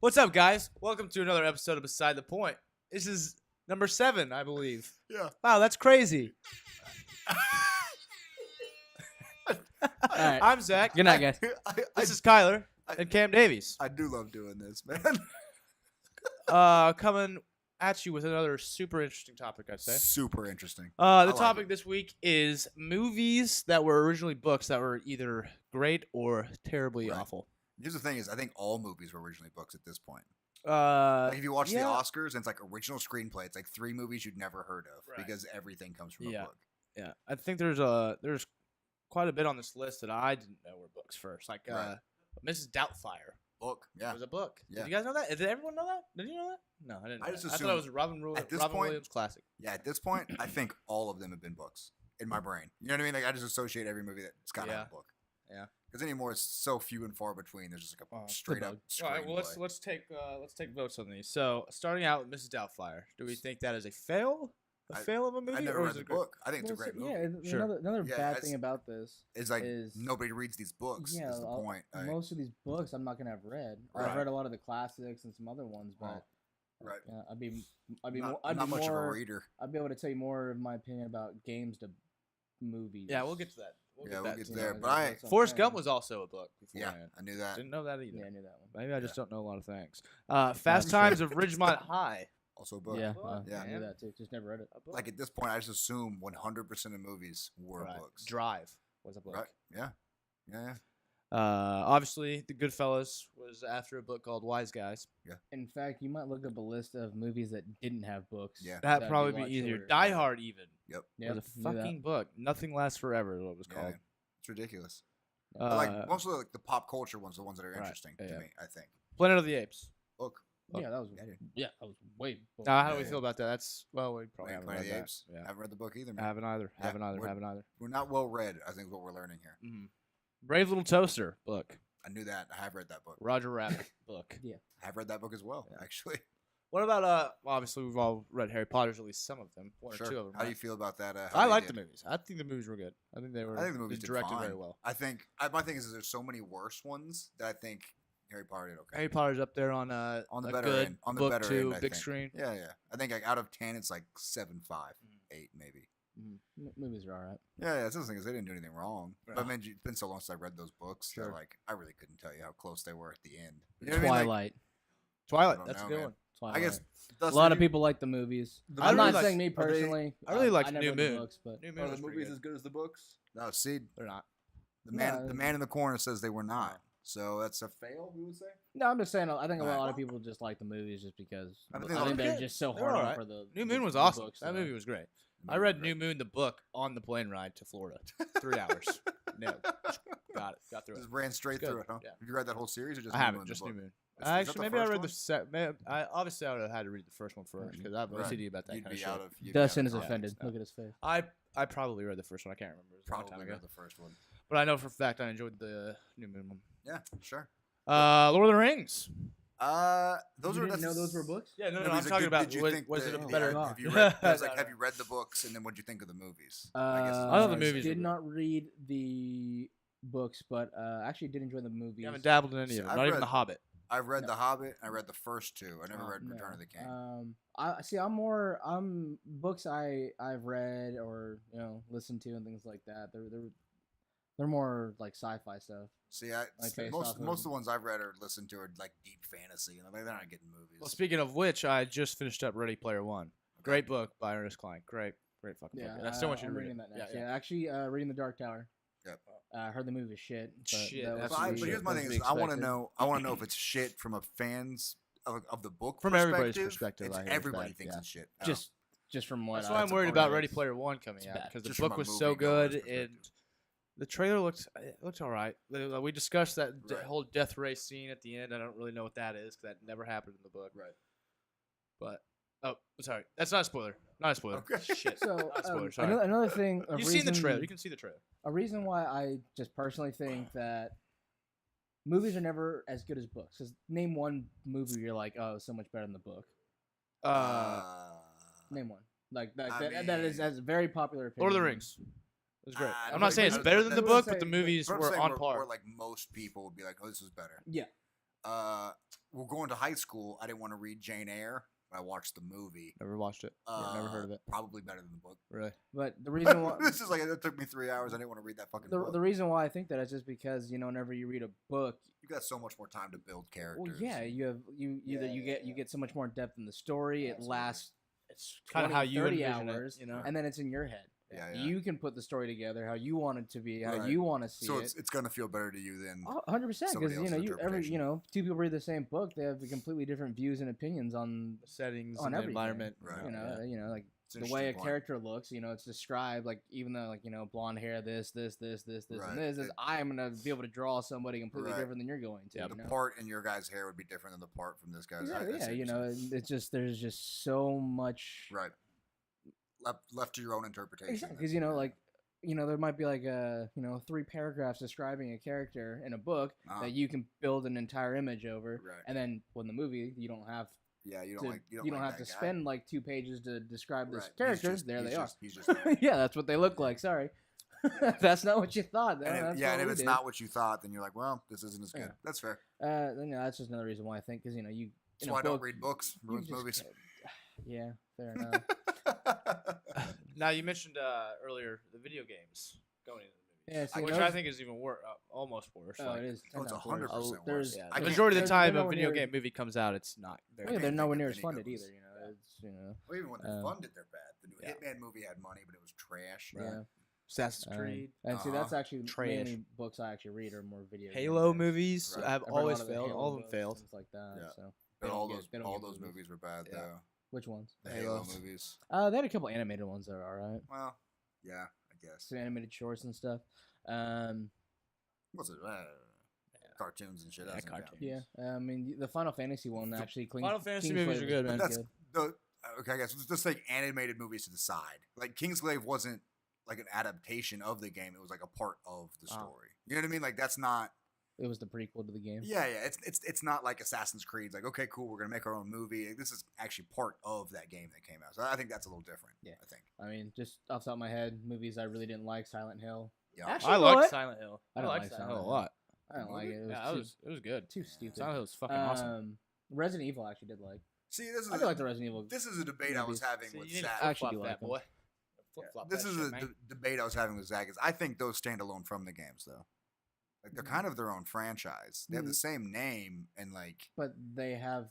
What's up, guys? Welcome to another episode of Beside the Point. This is number 7, I believe. Yeah. Wow, that's crazy. All right. I'm Zach. Good night, guys. This is Kyler I- and Cam Davies. I do love doing this, man. Coming at you with another super interesting topic, I'd say. Super interesting. The like topic it. this week is movies that were originally books that were either great or terribly Right. awful. Here's the thing: is I think all movies were originally books at this point. Uh, Like if you watch yeah. the Oscars, and it's like original screenplay. It's like 3 movies you'd never heard of Right. because everything comes from Yeah. a book. Yeah, I think there's quite a bit on this list that I didn't know were books first. Like Right. Mrs. Doubtfire Book, yeah. was a book. Yeah. Did you guys know that? Did everyone know that? Did you know that? No, I didn't. Know I just that. I thought assumed- it was a Robin at this Robin point- Williams classic. Yeah, at this point, I think all of them have been books in my brain. You know what I mean? Like I just associate every movie that's got Yeah. a book. Yeah. Because anymore, it's so few and far between. There's just like a straight up screenplay. All right, well let's take votes on these. So starting out with Mrs. Doubtfire, do we think that is a fail? A I- fail of a movie? I never or read is the it great? book. I think it's a Well, great so- movie. Yeah, and Sure. another Yeah, bad it's- thing about this It's like is nobody reads these books. yeah, is the point. most of these books I'm not gonna have read. Or Right. I've read a lot of the classics and some other ones, but right. I'd be not, more, I'd not be much of a more, reader. I'd be able to tell you more of my opinion about games to movies. Yeah, we'll get to that. Yeah, we'll that get too. there. know, But I, that's what I'm Forrest saying. Gump was also a book yeah, beforehand. I knew that. Didn't know that either. Yeah, I knew that one. Maybe I just Yeah. don't know a lot of things. Fast Times of Ridgemont High. Also a book. Yeah, book, yeah. I knew that too. Just never read it. A book. Like at this point, I just assume 100% of movies were Right. books. Drive was a book. Right? Yeah. Yeah. Obviously, The Goodfellas was after a book called Wise Guys. In fact, you might look up a list of movies that didn't have books. Yeah. That'd That'd be probably a lot be easier. shorter. Die Hard even Yep. Yep, was a knew that. fucking book. Nothing Lasts Forever is what it was Yeah. called. It's ridiculous. Uh, But like most of the pop culture ones, are the ones that are Right, interesting yeah. to me. I think. Planet of the Apes. Book. Yeah, that was Yeah, dude. that was way. How do we Yeah. feel about that? That's we probably Playing haven't Planet read of the that. Apes. Yeah. I haven't read the book either. I Man. haven't either. Yeah, Haven't either. we're- Haven't either. We're not well read. I think is what we're learning here. Brave Little Toaster book. I knew that. I have read that book. Roger Rabbit book. I have read that book as well. Yeah. Actually. What about well, obviously we've all read Harry Potter's, at least some of them, one Sure. or two of them. How do right? you feel about that? I like the movies. I think the movies were good. I think they were. I think the movies did directed fine. very well. I think my thing is there's so many worse ones that I think Harry Potter did okay. Harry Potter's up there on On the a better good end. On the book better too, end, I big think. screen. Yeah, yeah. I think like out of 10, it's like 7.5, 8 maybe. Movies are alright. Yeah, that's the thing is they didn't do anything wrong. Right. But man, it's been so long since I read those books Sure. that like I really couldn't tell you how close they were at the end. You know what I mean? Twilight. Twilight. don't That's a know, good man. one. Twilight. I guess a lot of people like the movies. The I'm movies- not saying me are they- personally. I really liked never New read the Moon. books, but New Moon was pretty good. good as the books? No, see, They're not. the man, Yeah. the man in the corner says they were not. So that's a fail. We would say. no, I'm just saying. I think a Alright. lot of people just like the movies just because I I think think, they're they're good. just so They were hard on alright. for the. New Moon was the awesome. books, That so. movie was great. I read New Moon the book on the plane ride to Florida. 3 hours. No, got it. Got through it. Just ran straight It's through good, it, huh? yeah. Have you read that whole series or just? I New haven't. Moon, the Just book? New Moon. Is that Actually, the maybe I first read one? the set. I obviously I would have had to read the first one first because I'm Right. OCD about that You'd kind of be shit. out of. you'd be out Dustin of is Yeah, offended. no. Look at his face. I probably read the first one. I can't remember. It was a long time Probably ago. read the first one. But I know for a fact I enjoyed the New Moon one. Yeah, sure. Lord of the Rings. Those You are didn't know those were books? Yeah, no, No, I'm he's like, talking did- about did you was, think was it a the- better? yeah, Have you read? I was No, like, no. have you read the books and then what would you think of the movies? I thought the is- movies were Did good. not read the books, but actually did enjoy the movies. You haven't dabbled in any See, of them. I've Not even read- The Hobbit. I've read No. The Hobbit. I read the first 2. I never read No. Return of the King. I see. I'm books I've read or listened to and things like that. They're more like sci-fi stuff. See, like based most off of- of the ones I've read or listened to are like deep fantasy, and they're not getting movies. Well, speaking of which, I just finished up Ready Player One. Great book by Ernest Cline. Great fucking book. And I still want you to I'm read reading it. that next. Yeah, actually, reading The Dark Tower. Yep. I heard the movie was shit. But Shit, that was that's But, really but shit. here's my was thing: to is be I want to expected. know. I want to know if it's shit from a fans of the book From everybody's perspective, It's I hear it's everybody bad, thinks yeah. it's shit. Just from what. That's why I'm that's a worried part about of it. Ready Player One coming It's out bad. because the Just from book a was so moviegoer's good perspective. and the trailer looked all right. We discussed that Right. whole death race scene at the end. I don't really know what that is because that never happened in the book. Right. But sorry, that's not a spoiler. Not a spoiler. Okay. Shit. So Not a spoiler. Sorry. another thing. You've seen the trailer. You can see the trailer. A reason why I just personally think that movies are never as good as books. Because name one movie you're like, oh, it's so much better than the book. Name one. Like that. I That is mean- a very popular opinion. Lord of the Rings. It was great. I I'm don't not think saying we- it's better than the I book, wouldn't but the say- movies But I'm were saying on where par. like most people would be like, oh, this is better. Yeah. Well, going to high school, I didn't want to read Jane Eyre. I watched the movie. Never watched it. Never heard of it. Probably better than the book. Really? But the reason why This is like it took me 3 hours. I didn't want to read that fucking book. the reason why I think that is just because whenever you read a book, You got so much more time to build characters. well, yeah, you have you Yeah. get so much more depth in the story. It Absolutely. lasts it's Kind of how you 30 envision hours, it, you know? and then it's in your head. Yeah, yeah. You can put the story together how you want it to be, how Right. you want to see So it. it's gonna feel better to you than 100%, somebody because else's you interpretation. two people read the same book, they have completely different views and opinions on Settings On and the everything. environment. Right. like It's the an way a interesting point. character looks. It's described like even though blonde hair, this, Right. and this is It- I'm gonna be able to draw somebody completely Right. different than you're going to. Yeah, you the know? part in your guy's hair would be different than the part from this guy's. Exactly, I see what you're saying. it's just there's just so much. Right. Left to your own interpretation. Exactly, because there might be like 3 paragraphs describing a character in a book Uh-huh. that you can build an entire image over, Right. and then when the movie you don't have Yeah, you don't to, like you don't, you don't like have to that guy. spend like 2 pages to describe this Right. character. He's just- There he's they just- are. He's just Yeah, that's what they look like. Sorry, that's not what you thought. and That's if, yeah, what and if we it's did. not what you thought, then you're like, well, this isn't as good. Yeah. That's fair. Then, that's just another reason why I think because you That's in a why I book, don't read books. you Ruins just movies. yeah, fair enough. Now you mentioned earlier the video games going into the Yeah, movies, see, which those- I think is even worse, almost worse. Oh, like, it is. Oh, it's 10 times 100% worse. worse. There's, Yeah, I the can't- majority of the there's time a nowhere video near- game movie comes out, it's not very Yeah, can't they're think nowhere of near any as good funded ones. either. It's Well, even when they're Um, funded, they're bad. The new yeah. Hitman movie had money, but it was trash. yeah. Assassin's Creed, And see, that's actually Trash. mainly books I actually read are more video. Halo game movies Right. have I've read a always lot of the failed. Halo All of them books, failed. Things like that. Yeah. So But they all don't those get- they don't all get those movies. movies were bad Yeah. though. which ones? The Halo Halos. movies. They had a couple animated ones that are alright. Well, yeah, I guess. Some animated shorts and stuff. What's it? Cartoons and shit. Yeah, doesn't count. cartoons. Yeah. I mean, the Final Fantasy one The actually. Final Fantasy movies are good, man. That's the okay. I guess let's just take animated movies to the side. Like Kingsglaive wasn't like an adaptation of the game; it was like a part of the Ah. story. You know what I mean? Like that's not. It was the prequel to the game. Yeah, yeah. It's not like Assassin's Creed. Like okay, cool, we're gonna make our own movie. This is actually part of that game that came out. So I think that's a little different. Yeah. I think. I mean, just off the top of my head, movies I really didn't like: Silent Hill. Yeah. Actually, I you know liked what? Silent Hill. I I don't liked like Silent Silent Hill a Hill. lot. I don't like it. It was Yeah, too, it was good. too stupid. Silent Hill was fucking awesome. Resident Evil I actually did like. See, this is I did like the Resident Evil. this is a debate I was movies. having So with you need to Zach. I actually flip-flop do like that them. boy. Flip-flop This that is shit, a man. debate I was having with Zach. Is I think those stand alone from the games though. Like Mm-hmm. they're kind of their own franchise. They have the same name and like But they have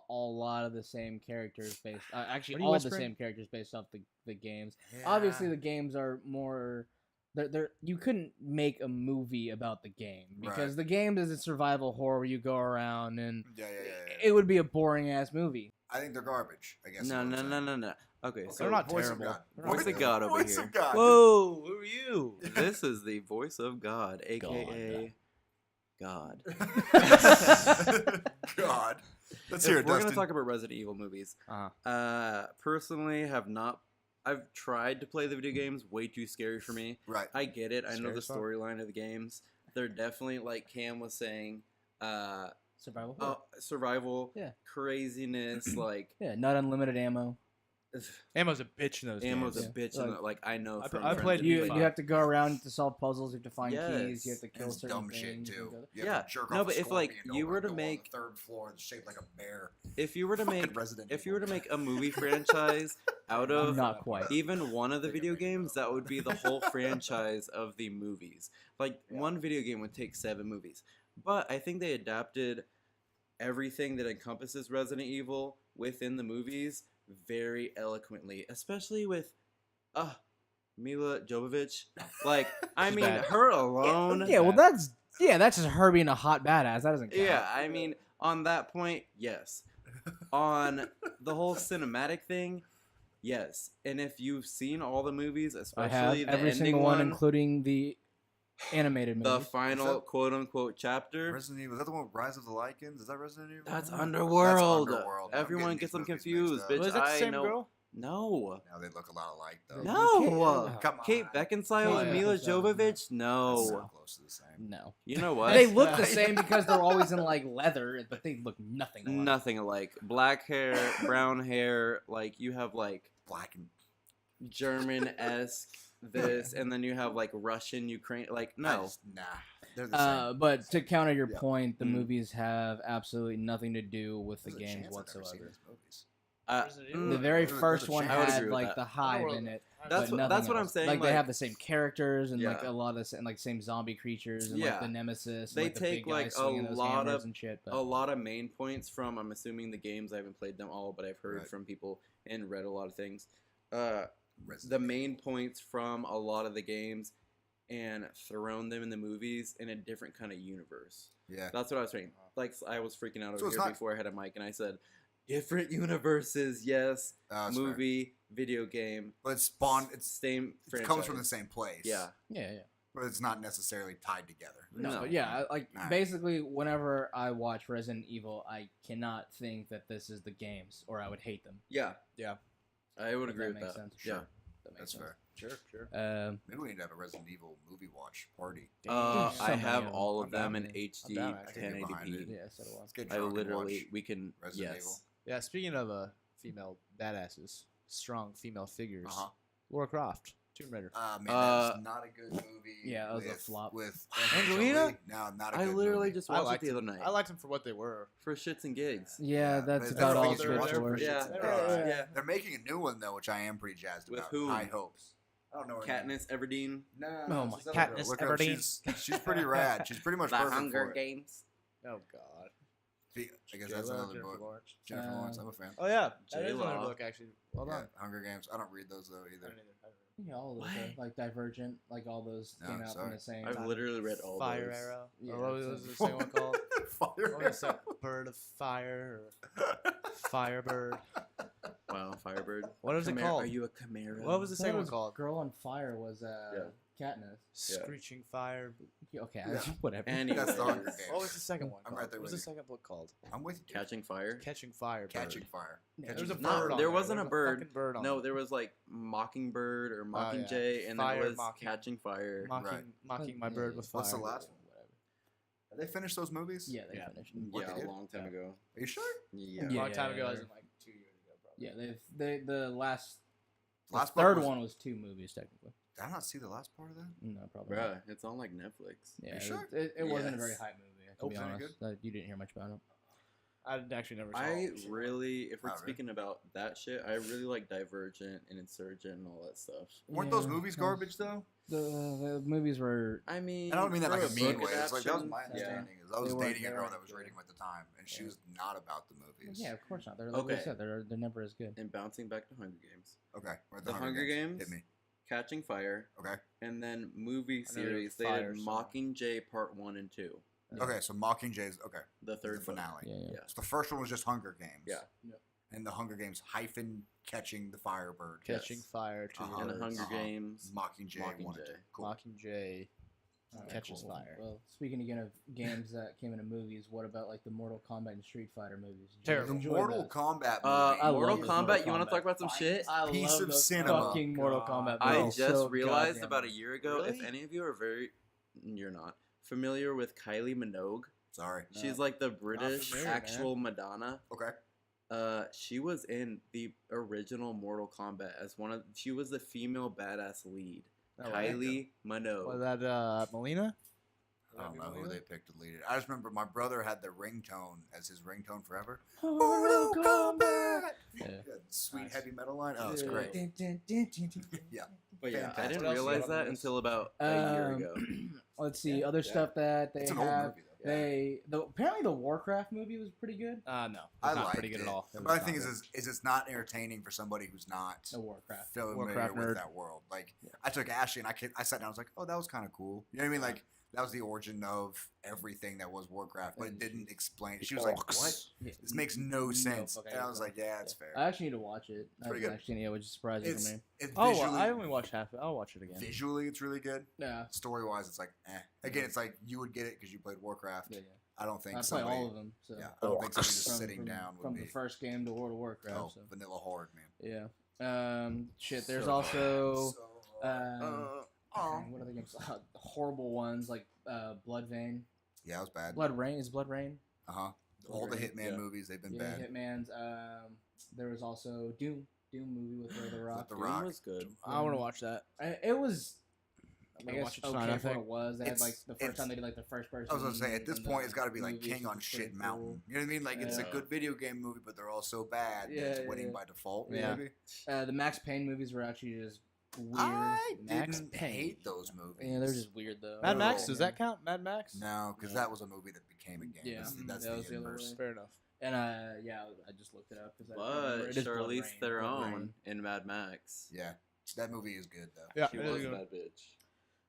a lot of the same characters based. Actually, What are you all the whispering? same characters based off the games. Obviously, the games are more. They're you couldn't make a movie about the game because Right. the game is a survival horror where you go around and yeah. it would be a boring ass movie. I think they're garbage. I guess. is No, what I'm no, saying. no, no, no. Okay, They're so not Voice of terrible. God. They're not Voice of terrible. God over Voice here. of God. Whoa, who are you? This is the voice of God, aka God. God. Let's If hear it, we're gonna Dustin. talk about Resident Evil movies. Personally, have not. I've tried to play the video games. Way too scary for me. Right. I get it. I know Scary the as fuck. storyline of the games. They're definitely, like Cam was saying, Survival horror. survival, Yeah. craziness, like Yeah, not unlimited ammo. Ammo's a bitch in those ammo's games. a bitch. Like- and like I know. I from played friends that You play. you have to go around to solve puzzles. You have to find keys. You Yes. have to And kill it's certain dumb shit things. too. and You Yeah. have to jerk No, off but a if, like, scorpion you over were and to go on make- the third floor that's shaped like a bear. If you were to Fucking make, Resident if you were to Evil. make a movie franchise out of Not quite. even one of the video games, that would be the whole franchise of the movies. Like one video game would take 7 movies. But I think they adapted everything that encompasses Resident Evil within the movies very eloquently, especially with Mila Jovovich. Like, I She's mean, bad. her alone. Yeah, well, that's just her being a hot badass. That doesn't count. Yeah, I mean, on that point, yes. On the whole cinematic thing, yes. And if you've seen all the movies, I especially have the every ending single one, one, including the animated the movies. final that- quote-unquote chapter, Resident Evil. Is that the one with Rise of the Lycans? Is that Resident Evil? that's That's Underworld. Underworld. I'm Everyone getting gets these them movies confused, mixed up. bitch. Was that the I same know. girl? No. Now they look a lot alike though. No. Come on. Kate Beckinsale Oh, and yeah. Mila Beckinsale. Jovovich? That's No. so close to the same. No, You know what? they look the same because they're always in like leather, but they look nothing alike. Nothing alike. Black hair, brown hair. Like you have like Black and German-esque this, and then you have like Russian, Ukraine. Like I no, just- nah, they're the same. But to counter your Yeah. point, the Mm. movies have absolutely nothing to do with the There's a games chance I've never seen whatsoever. these movies. Resident Evil? The very There's a first one chance. I would had agree with like that. the hive in it. That's but what- nothing I'm else. saying, Like, they like- have the same characters and like Yeah. a lot of the same, like same zombie creatures and Yeah. like the nemesis. And, They like, the take, big guy like, a swinging those lot hammers of- and shit. But a lot of main points from, I'm assuming, the games. I haven't played them all, but I've heard Right. from people and read a lot of things. Resident The Evil. main points from a lot of the games and thrown them in the movies in a different kind of universe. Yeah. That's what I was saying. Like, I was freaking out So over it's here not- before I had a mic, and I said, different universes, yes. That's fair. Movie, video game, But it's spawned. same It franchise. comes from the same place. Yeah. yeah. But it's not necessarily tied together. No, No. but yeah, like Nah. basically, whenever I watch Resident Evil, I cannot think that this is the games, or I would hate them. Yeah. Yeah. I would If agree that with makes that. sense. Yeah. That makes That's sense. fair. Sure. Maybe we need to have a Resident Evil movie watch party. I so many have of them. all of I'm down, them in man. HD, I'm down, actually. Get behind 1080p. Yeah, so do I. Let's get I drunk and literally, watch we can, Resident yes. Evil. Yeah, speaking of female badasses, strong female figures, Uh-huh. Lara Croft, Tomb Raider. Man, Uh, that's not a good movie. Yeah, that was a with, flop. With Angelina? Jolie. No, not a I good literally movie. just I watched it liked the other them. night I liked them for what they were. for shits and gigs. Yeah, but that's it's about all definitely it's they're good watching for. for Yeah. shits and Yeah. gigs. Yeah. They're making a new one though, which I am pretty jazzed With about. who? High hopes. I don't know her name. Katniss Everdeen, No, Oh it's my this other girl. Katniss Look her up. Everdeen. She's pretty rad. She's pretty much The perfect Hunger for it. Games. Oh God. I guess that's another book. Jennifer Lawrence, Uh, I'm a fan. Oh yeah, that is J-Law. another book actually. Well Yeah, done. Hunger Games. I don't read those though I either. don't either. Yeah, all those What? are, like Divergent, like all those No, came out sorry. from the same. I've time. literally read all Fire those. Arrow. Yeah, Or what was it's the a- second one called? Fire. What was that? Bird of Fire or Firebird? Wow, Firebird. What was it Chimera- called? Are you a chimera? What was the I thought second it one was called? Girl on Fire was Katniss. Screeching Fire. Okay, Yeah. whatever. Anyway. That's the Hunger Anyways. Games. What was the second one? I'm Called? right there What was with the you. second book called? I'm with you. Catching Fire? Catching Fire. Catching Fire. Yeah, Catching There's a Fire. bird on there there. wasn't There's a bird. fucking bird on No, there. there was like Mockingbird or yeah. Mockingjay, and then Fire it was Mocking- Catching Fire. Mocking, Right. mocking my Yeah, bird yeah. with fire. What's the last one? Whatever. Have they finished those movies? Yeah, they Yeah. finished. What, Yeah, they a did? long time ago. Are you sure? Yeah. Yeah. Long time ago, as in like 2 years ago, probably. Yeah, the last Last the part third was- one was 2 movies technically. Did I not see the last part of that? No, probably. not. Bruh, it's on like Netflix. Yeah, sure? it wasn't a very Yes. hype movie. To Oh, be was it any honest, you didn't hear much about it. I actually never saw I it. really, if we're Oh, really? speaking about that shit, I really like Divergent and Insurgent and all that stuff. Weren't those Yeah, movies no. garbage though? The movies were. I mean, I don't mean that for like a mean book way. It's like that was adaptation, my yeah. understanding. Is I was They weren't- dating a they girl weren't that was good. reading them at the time, and she Yeah. was not about the movies. Yeah, of course not. They're like Okay. I said, they're never as good. And bouncing back to Hunger Games, Okay. We're at The Hunger Games? Hit me. Catching Fire, Okay. and then movie I know there's series. They fire did somewhere. Mockingjay Part 1 and 2. Yeah. Okay. So Mockingjay's okay. The The third book. finale. Yeah, yeah. Yeah. So the first one was just Hunger Games. Yeah. And the Hunger Games hyphen catching the Firebird. Catching Yes. Fire to Uh-huh. And the the Hunger Uh-huh. Games. Mockingjay. One and Mockingjay. two. Cool. Mockingjay. Alright, Catches fire. Well, speaking again of games that came into movies, what about like the Mortal Kombat and Street Fighter movies? Did you Terrible. The enjoy Mortal those? Kombat movie. I Mortal love Kombat. Mortal You want to Kombat. talk about some shit? I Piece love of those cinema. fucking Mortal Kombat. I movies. just So realized goddamn about a good. year ago. If Really? any of you are you're not familiar with Kylie Minogue. Sorry. No. She's like the British familiar, man. actual Madonna. Okay. She was in the original Mortal Kombat as she was the female badass lead. Oh, right. Kylie Minogue. Was that Melina? I don't know who they picked to lead it. I just remember my brother had the ringtone as his ringtone forever. Mortal Kombat! Yeah. Sweet Nice. heavy metal line. Oh, it's Yeah. great. Yeah. But yeah, I Fantastic. didn't What else you realize got on that the list? until about a year ago. Let's see Yeah, other yeah. stuff that they It's an old have. movie, though. Apparently the Warcraft movie was pretty good. No, I it's not liked pretty good it. at all. But the thing is it's not entertaining for somebody who's not The Warcraft. familiar Warcraft with nerd. that world. Like, Yeah. I took Ashley and I sat down. I was like, oh, that was kind of cool. You know what I mean? Like, that was the origin of everything that was Warcraft, but it didn't explain. She was like, what? Yeah. This makes no sense. fucking And I was sense. like, yeah, it's fair. I actually need to watch it. It's pretty good. Actually, yeah, which is surprising It's, for me. it's Oh, visually, I only watched half. I'll watch it again. visually, it's really good. Yeah. Story wise, it's like, eh. Again, it's like you would get it because you played Warcraft. Yeah, I don't think I play somebody. all of them. So Yeah, I don't think somebody just From- sitting from- down would from be. the first game to World of Warcraft. Oh, So. vanilla hard, man. Yeah. Shit. There's So- also hard. dang, what other games? Horrible ones like Blood Vein. Yeah, it was bad. Blood Rain is Blood Rain. All the Blood Rain, Hitman yeah. movies, they've been Yeah, bad. Hitman's. There was also Doom. Doom movie with The Rock. The Doom Rock. was good. I want to watch that. It was. I'm I gonna guess watch it okay tonight, I for what think. it was. They had like It's- the first it's- time they did like the first person. I was gonna say at this in point the it's got to be like movies, King on which was Shit pretty Mountain. cool. You know what I mean? Like it's a Yeah. good video game movie, but they're all so bad that Yeah, it's yeah, winning yeah. by default. Yeah. Maybe. The Max Payne movies were actually just weird. I Max didn't Payne. hate those movies. Yeah, they're just weird though. Mad Max, Oh, does Yeah. that count? Mad Max? No, because No. that was a movie that became a game. Yeah, That's that was the the other inverse. way. Fair enough. And yeah, I just looked it up because But Charlize Theron in Mad Max. Yeah, that movie is good though. Yeah, She it is was good. that bitch.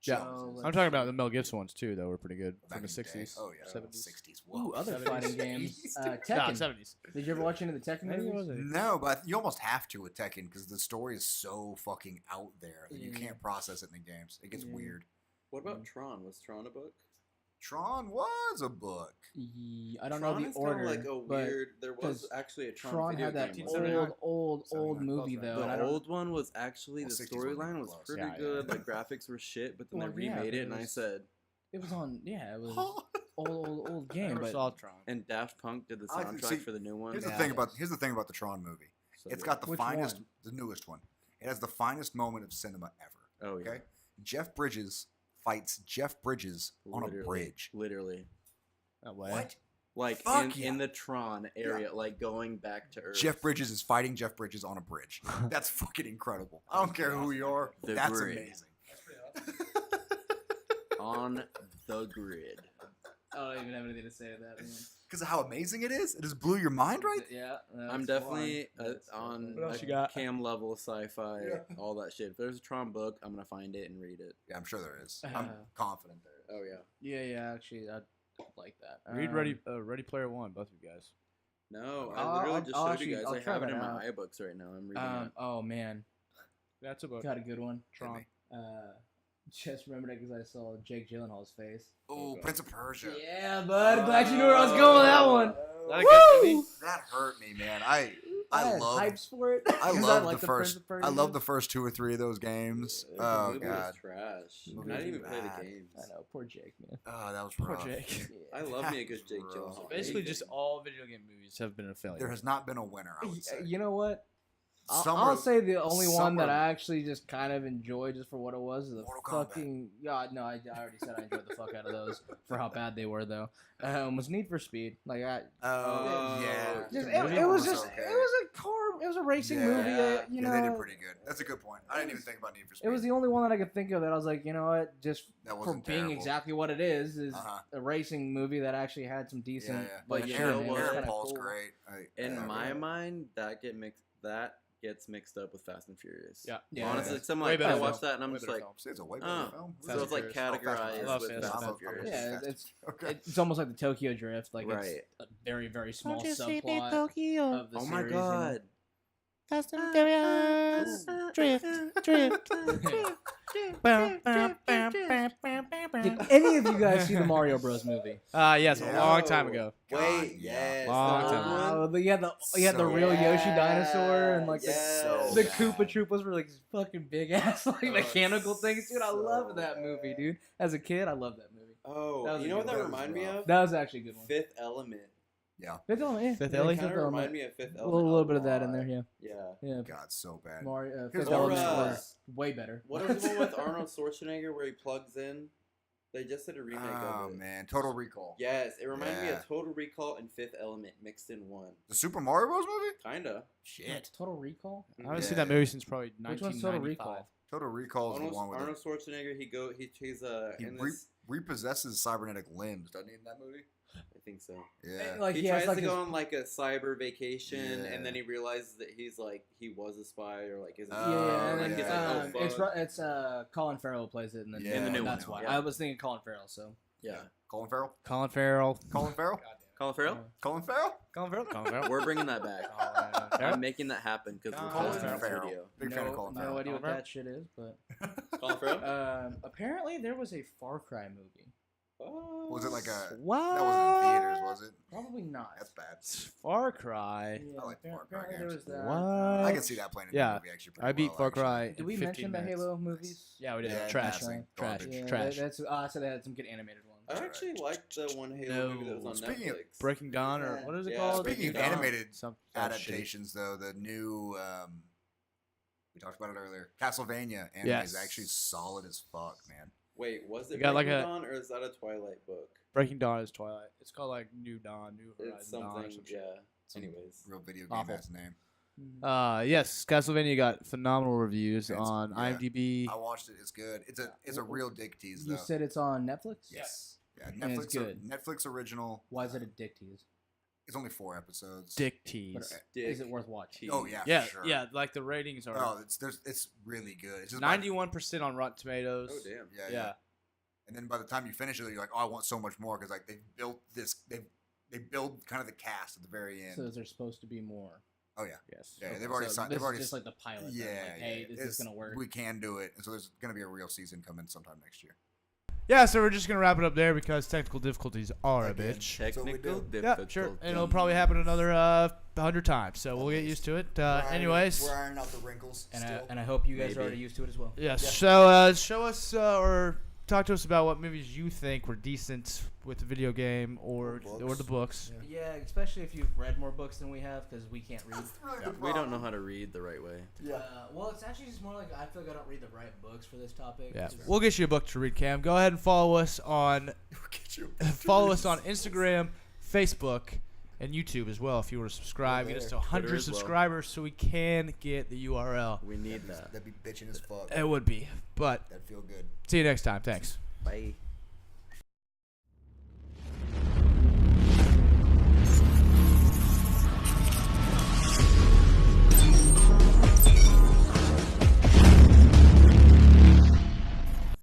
Yeah. So, I'm talking about the Mel Gibson ones too, though. Were pretty good Back from the in day. '60s. Oh yeah, 70s. 60s. Ooh, other 70s. fighting games. Nah, Tekken. '70s. Did you ever watch any of the Tekken Maybe it movies? wasn't. No, but you almost have to with Tekken because the story is so fucking out there that you Yeah. can't process it in the games. It gets Yeah. weird. What about Tron? Was Tron a book? Tron was a book. I don't know Tron the is kinda order, like a but weird. There was 'cause actually a Tron, Tron video had that game. game, wasn't wasn't there? old 79. movie Close, though. right? and I The don't- old one was actually Well, the 60s wasn't storyline even was close. pretty Yeah, yeah. good. Like graphics were shit, but then Well, they yeah, remade but it, it and I was- said, It was on. Yeah, it was Oh. old I game. never But saw Tron. and Daft Punk did the I soundtrack see, for the new one. Here's Yeah. the thing about the Tron movie. So It's good. got the Which finest, one? the newest one. It has the finest moment of cinema ever. Oh yeah, Okay, Jeff Bridges fights Jeff Bridges on a Literally. bridge. Literally. No way. What? Like Fuck in yeah. the Tron area, like going back to Earth. Jeff Bridges is fighting Jeff Bridges on a bridge. That's fucking incredible. I don't care who you are. The That's grid. amazing. on the grid. I don't even have anything to say to that. Man. Because of how amazing it is. It just blew your mind, right? Yeah. I'm definitely on What else a you got? cam level sci-fi, Yeah. all that shit. If there's a Tron book, I'm gonna find it and read it. Yeah, I'm sure there is. I'm confident there is. Oh yeah. Yeah. Actually, I like that. Read Ready Player One, both of you guys. No, I I'll- literally just I'll showed actually- you guys. I'll I try have it that in my out. iBooks right now. I'm reading it. Oh man, That's a book. got a good one. Tron. Just remembered it because I saw Jake Gyllenhaal's face. Oh, God. Prince of Persia. Yeah, bud. Glad you knew where I was going with that one. That a good Woo! movie? That hurt me, man. I had love hypes for it. I 'cause love like the Prince first. of Persia. I love the first 2 or 3 of those games. The Oh movie god. was trash. Movie I didn't was even play bad. the games. I know, poor Jake, man. Oh, that was Poor rough. Jake. I love me a good Jake Rough. Gyllenhaal. Basically, Anything. just all video game movies have been a failure. There has not been a winner, I would say. You know what? Some I'll are- say the only one some that are- I actually just kind of enjoyed just for what it was is the Mortal Kombat. fucking no, I already said I enjoyed the fuck out of those for how bad they were though. Was Need for Speed like I Oh, Oh, yeah. just, The it, movie it was was just okay. it was a car it was a racing Yeah. movie Yeah. you Yeah, know they did pretty good. That's a good point. I didn't even think about Need for Speed. it was the only one that I could think of that I was like you know what just That for wasn't being terrible. exactly what it is Uh-huh. a racing movie that actually had some decent Yeah, yeah. But like, you shit know in it. It what? was Aaron kinda Paul's cool. great. In yeah, my yeah. mind, that gets mixed up with Fast and Furious. Yeah. Yeah. Honestly, Yeah. 'cause I'm Way like, better I film. watched that and I'm Way just better like, film. See, it's a way better oh, film. Fast so and it's like Furious. Fast and categorized Furious. love with Fast Fast and and Furious. Furious. Yeah, Fast- it's okay. it's almost like the Tokyo Drift like Right. it's a very very small subplot of the Oh my series, you know? god. Fast and Furious. Drift. Did any of you guys see the Mario Bros movie? Yes, a Yeah. long time ago. God, Wait, yeah. yes. Long the time. old one? You had the So real Yoshi bad. dinosaur and like Yes. the bad. Koopa Troopas were like fucking big ass like Oh, mechanical things, dude. I so loved that movie, dude. As a kid, I loved that movie. That Oh, was you a know what good that one. reminded me of? That was actually a good one. Fifth Element. Fifth Element, yeah. Fifth Yeah, Element? Kind of Element. remind me of Fifth A Element. little bit of that in there, yeah. Yeah. Yeah. God, so bad. Mario, Here's Fifth what Element Or, was way better. What is the one with Arnold Schwarzenegger where he plugs in? They just did a remake Oh of it. man, Total Recall. Yes, it reminded me Yeah. of Total Recall and Fifth Element mixed in one. The Super Mario Bros. movie? Kinda. Shit. Total Recall. I haven't seen Yeah. that movie since probably Which one's Total 1995. Recall? Total Recall is the one with Arnold Schwarzenegger. He's he in this. repossesses cybernetic limbs, doesn't he, in that movie? I think so. Yeah. Like he he has tries like to his, go on like a cyber vacation, Yeah. and then he realizes that he was a spy or like isn't. Oh, yeah, and then like, he's yeah. like, oh, fuck. it's Colin Farrell plays it in the, Yeah, in the new that's one, why yeah. I was thinking Colin Farrell. So Yeah. Colin Farrell? Colin Farrell. Colin Farrell? Colin Farrell. Colin Farrell? Colin Farrell. Colin Farrell. We're bringing that back. Farrell. I'm making that happen because we're Colin posting this Farrell. video. Big fan of Colin no Farrell. idea what Colin that shit is, but Colin Farrell. apparently there was a Far Cry movie. Oh. Was it like a... What? That wasn't in theaters, was it? Probably not. That's bad. Far Cry. Yeah, I like the Far Cry apparently there games. was that. What? I can see that playing in Yeah, the movie actually pretty I beat well, Far actually. Cry. Did in we 15 mention the minutes. Halo movies? Yeah, we did. Yeah, Trash. passing. Trash. Garbage. Yeah, Trash. That's I said they had some good animated ones. I actually liked the one Halo movie that was on Speaking of Netflix. Breaking Dawn, or Yeah. what is it Yeah, called? Speaking of Breaking Dawn? animated Some shit. Adaptations, though, the new We talked about it earlier. Castlevania anime Yes. is actually solid as fuck, man. Wait, was You it got like Breaking a- Dawn or is that a Twilight book? Breaking Dawn is Twilight. It's called like New Dawn, New Horizon It's Dawn or something, some shit. yeah. Some Anyways. real video game Awful. ass name. Yes, Castlevania got phenomenal reviews It's- on yeah. IMDb. I watched it. It's good. It's a real dick tease though. You said it's on Netflix. yes. Yeah, And it's good. Netflix original. Why is it a dick tease? It's only 4 episodes. Dick But tease. is it worth watching? Oh yeah, Yeah, for sure. yeah. Like the ratings are Oh, it's really good. It's just by- 91% on Rotten Tomatoes. Oh, damn. Yeah, Yeah. And then by the time you finish it, you're like, oh, I want so much more because like they built this. They build kind of the cast at the very end. So is there supposed to be more? Oh yeah. Yes. Yeah, Okay, they've already so signed. This They've already. is just like the pilot. yeah, then, like, hey, yeah, this it's- is gonna work. We can do it, and so there's gonna be a real season coming sometime next year. Yeah, so we're just gonna wrap it up there because technical difficulties are Again. a bitch. That's what we Technical do. Yeah, difficulty. sure. And it'll probably happen another 100 times, so we'll get used to it. Anyways, we're ironing out the wrinkles. And I hope you guys Maybe. are already used to it as well. yes. Yeah. So show us or talk to us about what movies you think were decent with the video game or books. the books. Yeah, especially if you've read more books than we have, because we can't read. We don't know how to read the right way. Yeah. Well, it's actually just more like I feel like I don't read the right books for this topic. Yeah, 'cause- we'll get you a book to read, Cam. Go ahead and follow us on Get you- follow us on Instagram, Facebook, and YouTube as well. If you were to subscribe, get us to there. 100 Twitter as well. subscribers so we can get the URL. We need that. That'd be bitching as fuck. It would be, but That'd feel good. see you next time. Thanks. Bye.